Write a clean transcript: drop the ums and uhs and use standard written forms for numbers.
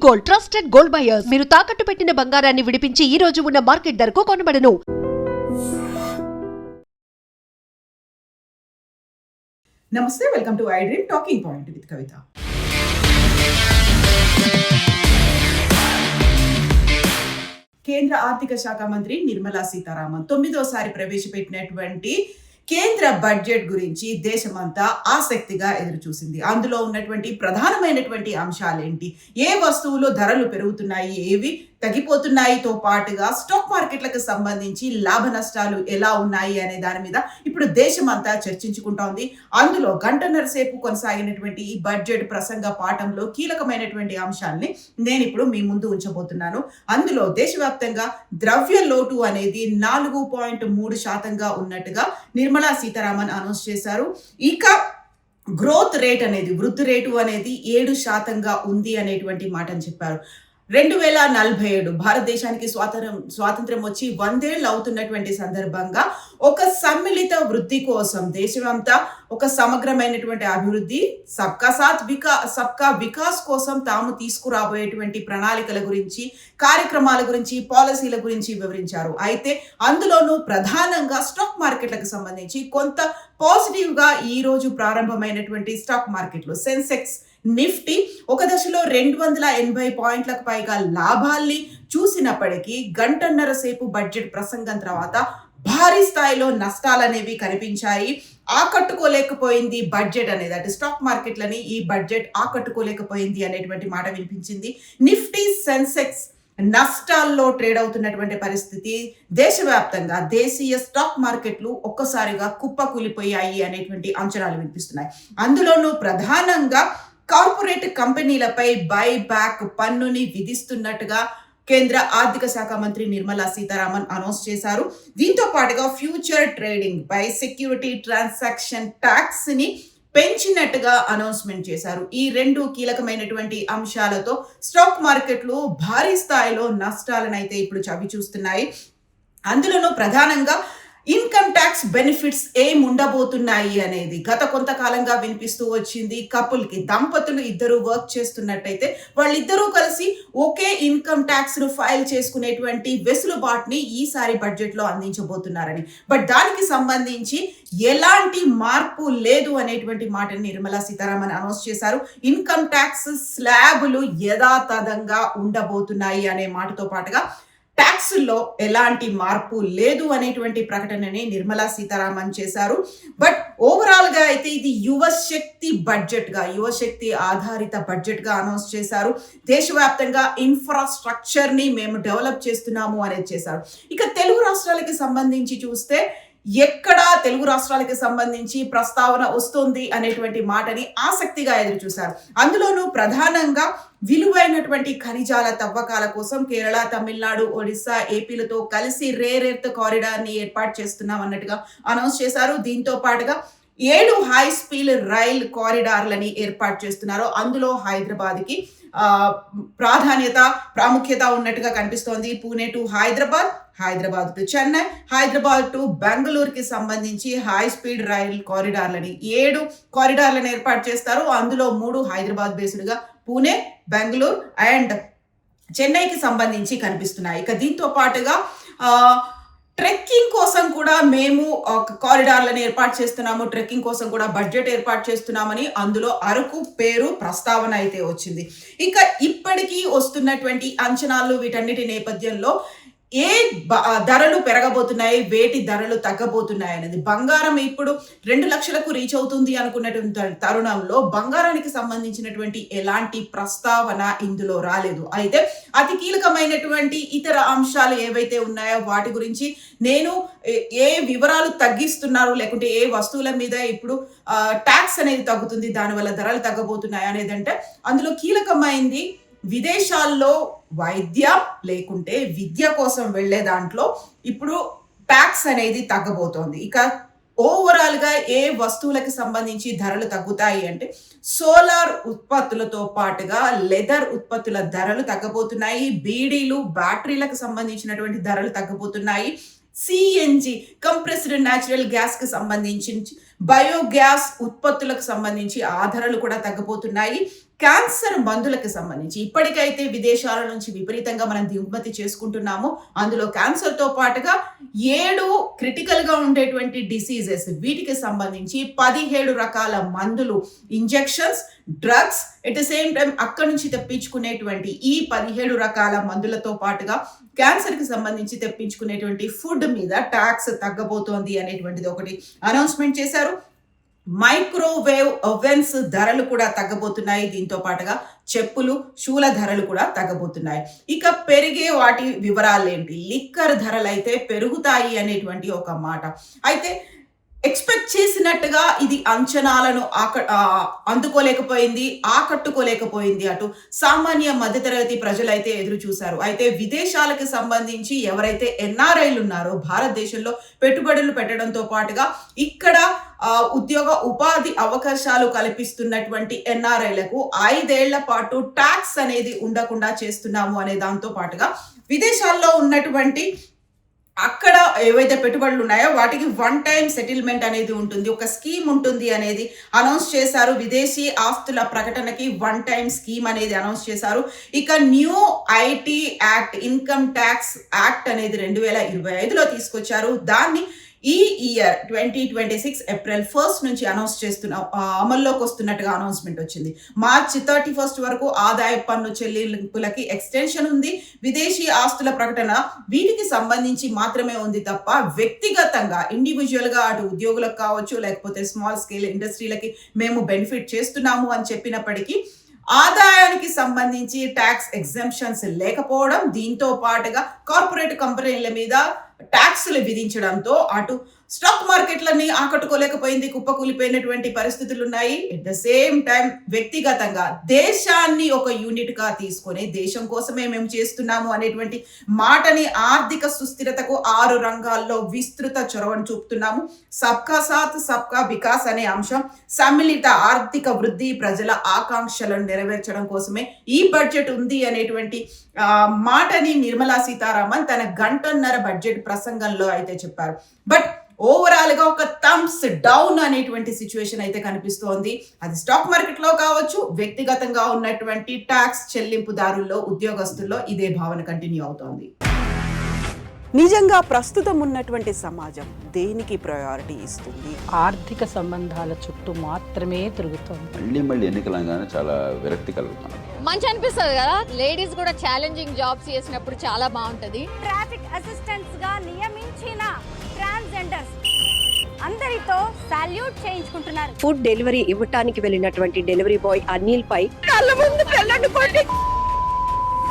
Gold, trusted gold buyers. మీరు తాకట్టు పెట్టిన బంగారాన్ని విడిపించి ఈ రోజు ఉన్న మార్కెట్ ధరకు కొనబడను. నమస్తే, welcome to I dream talking point with Kavitha. కేంద్ర ఆర్థిక శాఖ మంత్రి నిర్మలా సీతారామన్ 9వ ప్రవేశపెట్టినటువంటి కేంద్ర బడ్జెట్ గురించి దేశమంతా ఆసక్తిగా ఎదురు చూసింది. అందులో ఉన్నటువంటి ప్రధానమైనటువంటి అంశాలేంటి, ఏ వస్తువులు ధరలు పెరుగుతున్నాయి, ఏవి తగ్గిపోతున్నాయితో పాటుగా స్టాక్ మార్కెట్లకు సంబంధించి లాభ నష్టాలు ఎలా ఉన్నాయి అనే దాని మీద ఇప్పుడు దేశమంతా చర్చించుకుంటోంది. అందులో గంటన్నర సేపు కొనసాగినటువంటి ఈ బడ్జెట్ ప్రసంగ పాఠంలో కీలకమైనటువంటి అంశాలని నేను ఇప్పుడు మీ ముందు ఉంచబోతున్నాను. అందులో దేశవ్యాప్తంగా ద్రవ్య లోటు అనేది 4.3% ఉన్నట్టుగా నిర్మలా సీతారామన్ అనౌన్స్ చేశారు. ఇక గ్రోత్ రేట్ అనేది, వృద్ధి రేటు అనేది 7% ఉంది అనేటువంటి మాటని చెప్పారు. 2047 భారతదేశానికి స్వాతంత్రం వచ్చి 100 ఏళ్ళు అవుతున్నటువంటి సందర్భంగా ఒక సమ్మిళిత వృద్ధి కోసం దేశమంతా ఒక సమగ్రమైనటువంటి అభివృద్ధి, సబ్కా సాత్ సబ్కా వికాస్ కోసం తాము తీసుకురాబోయేటువంటి ప్రణాళికల గురించి, కార్యక్రమాల గురించి, పాలసీల గురించి వివరించారు. అయితే అందులోనూ ప్రధానంగా స్టాక్ మార్కెట్లకు సంబంధించి కొంత పాజిటివ్గా ఈ రోజు ప్రారంభమైనటువంటి స్టాక్ మార్కెట్లు సెన్సెక్స్, నిఫ్టీ ఒక దశలో 280 పాయింట్లకు పైగా లాభాల్ని చూసినప్పటికీ గంటన్నర సేపు బడ్జెట్ ప్రసంగం తర్వాత భారీ స్థాయిలో నష్టాలనేవి కనిపించాయి. ఆకట్టుకోలేకపోయింది బడ్జెట్ అనేది, అంటే స్టాక్ మార్కెట్లని ఈ బడ్జెట్ ఆకట్టుకోలేకపోయింది అనేటువంటి మాట వినిపించింది. నిఫ్టీ, సెన్సెక్స్ నష్టాల్లో ట్రేడ్ అవుతున్నటువంటి పరిస్థితి, దేశవ్యాప్తంగా దేశీయ స్టాక్ మార్కెట్లు ఒక్కసారిగా కుప్పకూలిపోయాయి అనేటువంటి అంచనాలు వినిపిస్తున్నాయి. అందులోనూ ప్రధానంగా కార్పొరేట్ కంపెనీలపై బై బ్యాక్ పన్నుని విధిస్తున్నట్టుగా కేంద్ర ఆర్థిక శాఖ మంత్రి నిర్మలా సీతారామన్ అనౌన్స్ చేశారు. దీంతో పాటుగా ఫ్యూచర్ ట్రేడింగ్ పై సెక్యూరిటీ ట్రాన్సాక్షన్ ట్యాక్స్ ని పెంచినట్టుగా అనౌన్స్మెంట్ చేశారు. ఈ రెండు కీలకమైనటువంటి అంశాలతో స్టాక్ మార్కెట్లు భారీ స్థాయిలో నష్టాలనైతే ఇప్పుడు చవి చూస్తున్నాయి. అందులోనూ ప్రధానంగా ఇన్కమ్ ట్యాక్స్ బెనిఫిట్స్ ఏం ఉండబోతున్నాయి అనేది గత కొంతకాలంగా వినిపిస్తూ వచ్చింది. కపుల్కి, దంపతులు ఇద్దరు వర్క్ చేస్తున్నట్టయితే వాళ్ళిద్దరూ కలిసి ఒకే ఇన్కమ్ ట్యాక్స్ ను ఫైల్ చేసుకునేటువంటి వెసులుబాటుని ఈసారి బడ్జెట్ లో అందించబోతున్నారని, బట్ దానికి సంబంధించి ఎలాంటి మార్పు లేదు అనేటువంటి మాటని నిర్మలా సీతారామన్ అనౌన్స్ చేశారు. ఇన్కమ్ ట్యాక్స్ స్లాబులు యథాతథంగా ఉండబోతున్నాయి అనే మాటతో పాటుగా ట్యాక్సుల్లో ఎలాంటి మార్పు లేదు అనేటువంటి ప్రకటనని నిర్మలా సీతారామన్ చేశారు. బట్ ఓవరాల్ గా అయితే ఇది యువశక్తి ఆధారిత బడ్జెట్ గా అనౌన్స్ చేశారు. దేశవ్యాప్తంగా ఇన్ఫ్రాస్ట్రక్చర్ ని మేము డెవలప్ చేస్తున్నాము అనేది చేశారు. ఇక తెలుగు రాష్ట్రాలకి సంబంధించి చూస్తే ఎక్కడ తెలుగు రాష్ట్రాలకి సంబంధించి ప్రస్తావన వస్తుంది అనేటువంటి మాటని ఆసక్తిగా ఎదురు చూశారు. అందులోనూ ప్రధానంగా విలువైనటువంటి ఖనిజాల తవ్వకాల కోసం కేరళ, తమిళనాడు, ఒడిశా, ఏపీలతో కలిసి రేర్ ఎర్త్ కారిడార్ ని ఏర్పాటు చేస్తున్నాం అన్నట్టుగా అనౌన్స్ చేశారు. దీంతో పాటుగా 7 హై స్పీడ్ రైల్ కారిడార్లని ఏర్పాటు చేస్తున్నారు. అందులో హైదరాబాద్ కి ప్రాముఖ్యత ఉన్నట్టుగా కనిపిస్తోంది. Pune to Hyderabad to Chennai, Hyderabad to బెంగళూరుకి సంబంధించి హై స్పీడ్ రైల్ కారిడార్లని 7 కారిడార్లను ఏర్పాటు చేస్తారు. అందులో 3 హైదరాబాద్ బేస్డ్గా పూణే, బెంగళూరు అండ్ చెన్నైకి సంబంధించి కనిపిస్తున్నాయి. ఇక దీంతో పాటుగా ట్రెక్కింగ్ కోసం కూడా మేము కారిడార్లను ఏర్పాటు చేస్తున్నాము, ట్రెక్కింగ్ కోసం కూడా బడ్జెట్ ఏర్పాటు చేస్తున్నామని అందులో అరకు పేరు ప్రస్తావన అయితే వచ్చింది. ఇక ఇప్పటికీ వస్తున్నటువంటి అంచనాలు వీటన్నిటి నేపథ్యంలో ఏ ధరలు పెరగబోతున్నాయి, వేటి ధరలు తగ్గబోతున్నాయి అనేది, బంగారం ఇప్పుడు 2 లక్షలకు రీచ్ అవుతుంది అనుకున్నటువంటి తరుణంలో బంగారానికి సంబంధించినటువంటి ఎలాంటి ప్రస్తావన ఇందులో రాలేదు. అయితే అతి కీలకమైనటువంటి ఇతర అంశాలు ఏవైతే ఉన్నాయో వాటి గురించి నేను ఏ వివరాలు తగ్గిస్తున్నారు, లేకుంటే ఏ వస్తువుల మీద ఇప్పుడు ట్యాక్స్ అనేది తగ్గుతుంది, దానివల్ల ధరలు తగ్గబోతున్నాయి అనేది, అంటే అందులో కీలకమైంది విదేశాల్లో వైద్య లేకుంటే విద్య కోసం వెళ్లే దాంట్లో ఇప్పుడు ట్యాక్స్ అనేది తగ్గబోతోంది. ఇక ఓవరాల్ గా ఏ వస్తువులకు సంబంధించి ధరలు తగ్గుతాయి అంటే సోలార్ ఉత్పత్తులతో పాటుగా లెదర్ ఉత్పత్తుల ధరలు తగ్గబోతున్నాయి, బీడీలు, బ్యాటరీలకు సంబంధించినటువంటి ధరలు తగ్గబోతున్నాయి, సిఎన్జి కంప్రెస్డ్ న్యాచురల్ గ్యాస్ కి సంబంధించి బయోగ్యాస్ ఉత్పత్తులకు సంబంధించి ఆ ధరలు కూడా తగ్గబోతున్నాయి. క్యాన్సర్ మందులకు సంబంధించి ఇప్పటికైతే విదేశాల నుంచి విపరీతంగా మనం దిగుమతి చేసుకుంటున్నాము. అందులో క్యాన్సర్ తో పాటుగా 7 క్రిటికల్ గా ఉండేటువంటి డిసీజెస్, వీటికి సంబంధించి 17 రకాల మందులు, injections, drugs, at the same time అక్కడి నుంచి తెప్పించుకునేటువంటి ఈ 17 రకాల మందులతో పాటుగా క్యాన్సర్ కి సంబంధించి తెప్పించుకునేటువంటి ఫుడ్ మీద ట్యాక్స్ తగ్గబోతోంది అనేటువంటిది ఒకటి అనౌన్స్మెంట్ చేశారు. మైక్రోవేవ్ ఓవెన్స్ ధరలు కూడా తగ్గబోతున్నాయి. దీంతో పాటుగా చెప్పులు, షూల ధరలు కూడా తగ్గబోతున్నాయి. ఇక పెరిగే వాటి వివరాలు ఏంటి? లిక్కర్ ధరలు అయితే పెరుగుతాయి అనేటువంటి ఒక మాట. అయితే ఎక్స్పెక్ట్ చేసినట్టుగా ఇది అంచనాలను అందుకోలేకపోయింది, ఆకట్టుకోలేకపోయింది. అటు సామాన్య మధ్యతరగతి ప్రజలైతే ఎదురు చూశారు. అయితే విదేశాలకు సంబంధించి ఎవరైతే ఎన్ఆర్ఐలు ఉన్నారో, భారతదేశంలో పెట్టుబడులు పెట్టడంతో పాటుగా ఇక్కడ ఉపాధి అవకాశాలు కల్పిస్తున్నటువంటి ఎన్ఆర్ఐలకు 5 ఏళ్ల పాటు ట్యాక్స్ అనేది ఉండకుండా చేస్తున్నాము అనే దాంతో పాటుగా విదేశాల్లో ఉన్నటువంటి అక్కడ ఏవైతే పెట్టుబడులు ఉన్నాయో వాటికి 1 టైం సెటిల్మెంట్ అనేది ఉంటుంది, ఒక స్కీమ్ ఉంటుంది అనేది అనౌన్స్ చేశారు. విదేశీ ఆస్తుల ప్రకటనకి 1 టైం స్కీమ్ అనేది అనౌన్స్ చేశారు. ఇక new IT act, income tax act అనేది 2025లో తీసుకొచ్చారు. దాన్ని ఈ ఇయర్ 2026 ఏప్రిల్ 1 నుంచి అమల్లోకి వస్తున్నట్టుగా అనౌన్స్మెంట్ వచ్చింది. మార్చి 31 వరకు ఆదాయ పన్ను చెల్లింపులకి ఎక్స్టెన్షన్ ఉంది. విదేశీ ఆస్తుల ప్రకటన వీటికి సంబంధించి మాత్రమే ఉంది తప్ప వ్యక్తిగతంగా ఇండివిజువల్ గా అటు ఉద్యోగులకు కావచ్చు, లేకపోతే స్మాల్ స్కేల్ ఇండస్ట్రీలకి మేము బెనిఫిట్ చేస్తున్నాము అని చెప్పినప్పటికీ ఆదాయానికి సంబంధించి ట్యాక్స్ ఎగ్జంప్షన్స్ లేకపోవడం, దీంతో పాటుగా కార్పొరేట్ కంపెనీల మీద ట్యాక్సులు విధించడంతో అటు స్టాక్ మార్కెట్లని ఆకట్టుకోలేకపోయింది, కుప్పకూలిపోయినటువంటి పరిస్థితులు ఉన్నాయి. ఎట్ ద సేమ్ టైం వ్యక్తిగతంగా దేశాన్ని ఒక యూనిట్ గా తీసుకొని దేశం కోసమే మేము చేస్తున్నాము అనేటువంటి మాటని, ఆర్థిక సుస్థిరతకు 6 రంగాల్లో విస్తృత చొరవను చూపుతున్నాము. సబ్కా సాత్ సబ్కా వికాస్ అనే అంశం, సమ్మిళిత ఆర్థిక వృద్ధి, ప్రజల ఆకాంక్షలను నెరవేర్చడం కోసమే ఈ బడ్జెట్ ఉంది అనేటువంటి మాటని నిర్మలా సీతారామన్ తన 1.5 గంటల బడ్జెట్ ప్రసంగంలో అయితే చెప్పారు. బట్ ఓవరాల్ గా ఒక థమ్స్ డౌన్ అనేటువంటి సిచ్యువేషన్ అయితే కనిపిస్తోంది. అది స్టాక్ మార్కెట్ లో కావచ్చు, వ్యక్తిగతంగా ఉన్నటువంటి ట్యాక్స్ చెల్లింపుదారుల్లో, ఉద్యోగస్తుల్లో ఇదే భావన కంటిన్యూ అవుతోంది. నిజంగా ప్రస్తుతం ఉన్నటువంటి సమాజం దేనికి ప్రయారిటీ ఇస్తుంది? ఆర్థిక సంబంధాల చుట్టూ మాత్రమే తిరుగుతోంది. మళ్ళీ ఎన్నికలంగానే చాలా విరక్తి కలుగుతున్నాం. మంచి అనిపిస్తుంది కదా, లేడీస్ కూడా ఛాలెంజింగ్ జాబ్స్ చేసినప్పుడు చాలా బాగుంటది. ట్రాఫిక్ అసిస్టెంట్స్ గా నియమించిన ట్రాన్స్జెండర్స్ అందరితో సాల్యూట్ చేయించుకుంటున్నారు. ఫుడ్ డెలివరీ ఇవ్వటానికి వెళ్ళినటువంటి డెలివరీ బాయ్ అనిల్ పై కళ్ళ ముందు